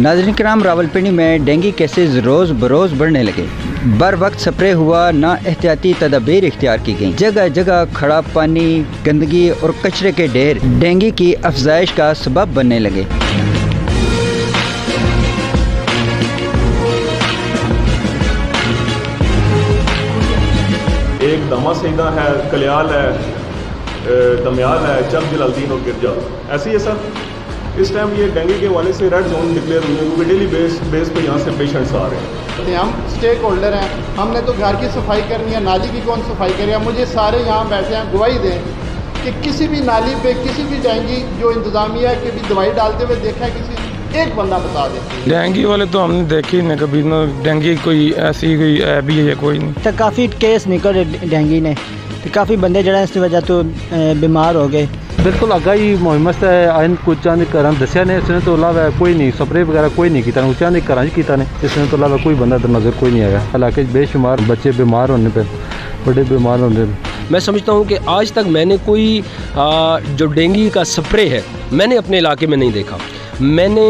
नाज़रीन कराम, रावलपिंडी में डेंगू केसेस रोज़ बरोज़ बढ़ने लगे। बर वक्त स्प्रे हुआ, ना एहतियाती तदाबीर इख्तियार की गई। जगह जगह खड़ा पानी, गंदगी और कचरे के ढेर डेंगू की अफजाइश का सबब बनने लगे। एक दमा सईदा है, कलियाल है, दमयाल है, चक जलालुद्दीन और गिरजा, ऐसे ही है सर। इस टाइम ये डेंगू के हवाले से रेड जोन डिक्लेयर हुए, क्योंकि डेली बेस पे यहाँ से पेशेंट्स आ रहे हैं। हम स्टेक होल्डर हैं, हमने तो घर की सफाई करनी है, नाली की कौन सफाई करेगा। मुझे सारे यहाँ बैठे हैं गवाही दें कि किसी भी नाली पे किसी भी डेंगू जो इंतजामिया की भी दवाई डालते हुए देखा है, किसी एक बंदा बता दे। डेंगू वाले तो हमने देखे ही नहीं कभी, ना डेंगू कोई ऐसी कोई भी है कोई नहीं। तो काफ़ी केस निकले डेंगू ने, तो काफ़ी बंदे जरा इस वजह तो बीमार हो गए। बिल्कुल अग्गा ही मुहिम से आइन कुछ घर दसिया ने, इसने तो अलावा कोई नहीं स्प्रे वगैरह कोई नहीं किया, उच्चा ने घर किया ने, इसने तो अलावा कोई बंदा नज़र कोई नहीं आया। हालांकि बेशुमार बच्चे बीमार होने पे, बड़े बीमार होने पे। मैं समझता हूँ कि आज तक मैंने कोई जो डेंगू का स्प्रे है मैंने अपने इलाके में नहीं देखा। मैंने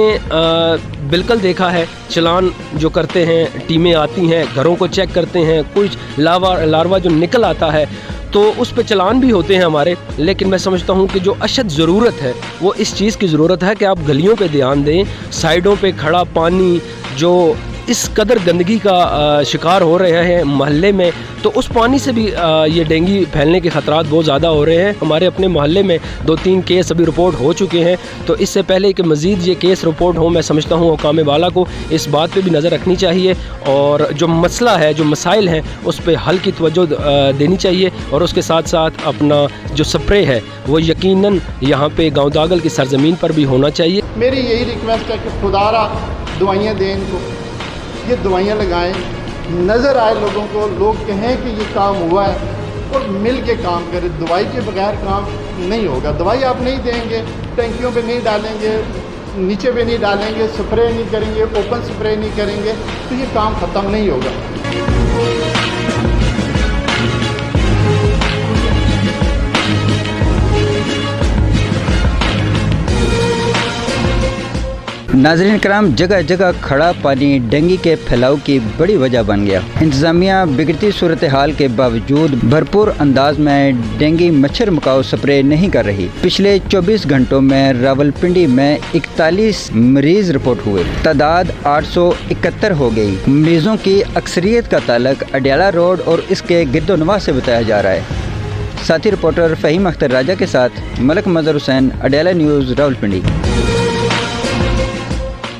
बिल्कुल देखा है चलान जो करते हैं, टीमें आती हैं, घरों को चेक करते हैं, कुछ लार्वा जो निकल आता है तो उस पे चलान भी होते हैं हमारे। लेकिन मैं समझता हूँ कि जो अशद ज़रूरत है वो इस चीज़ की ज़रूरत है कि आप गलियों पे ध्यान दें, साइडों पे खड़ा पानी जो इस कदर गंदगी का शिकार हो रहे हैं महल्ले में, तो उस पानी से भी ये डेंगू फैलने के ख़तरात बहुत ज़्यादा हो रहे हैं। हमारे अपने मोहल्ले में 2-3 केस अभी रिपोर्ट हो चुके हैं, तो इससे पहले कि मज़ीद ये केस रिपोर्ट हो, मैं समझता हूँ हुकाम वाला को इस बात पे भी नज़र रखनी चाहिए और जो मसला है, जो मसाइल हैं, उस पर हल की तवज्जो देनी चाहिए। और उसके साथ साथ अपना जो स्प्रे है वो यकीनन यहाँ पे गाँव दागल की सरजमीन पर भी होना चाहिए। मेरी यही रिक्वेस्ट है कि खुदारा दवाइयाँ दें इनको, ये दवाइयाँ लगाएं, नज़र आए लोगों को, लोग कहें कि ये काम हुआ है और मिल के काम करें। दवाई के बगैर काम नहीं होगा। दवाई आप नहीं देंगे, टंकियों पे नहीं डालेंगे, नीचे पे नहीं डालेंगे, स्प्रे नहीं करेंगे, ओपन स्प्रे नहीं करेंगे, तो ये काम ख़त्म नहीं होगा। नाज़रीन कराम, जगह जगह खड़ा पानी डेंगू के फैलाव की बड़ी वजह बन गया। इंतज़ामिया बिगड़ती सूरत हाल के बावजूद भरपूर अंदाज में डेंगू मच्छर मकाऊ स्प्रे नहीं कर रही। पिछले 24 घंटों में रावलपिंडी में 41 मरीज रिपोर्ट हुए, तादाद 871 हो गई। मरीजों की अक्सरियत का ताल्लुक अडियाला रोड और इसके गिरदोनवा से बताया जा रहा है। साथी रिपोर्टर फ़हीम अख्तर राजा के साथ मलक मज़हर हुसैन, अडियाला न्यूज़, रावलपिंडी।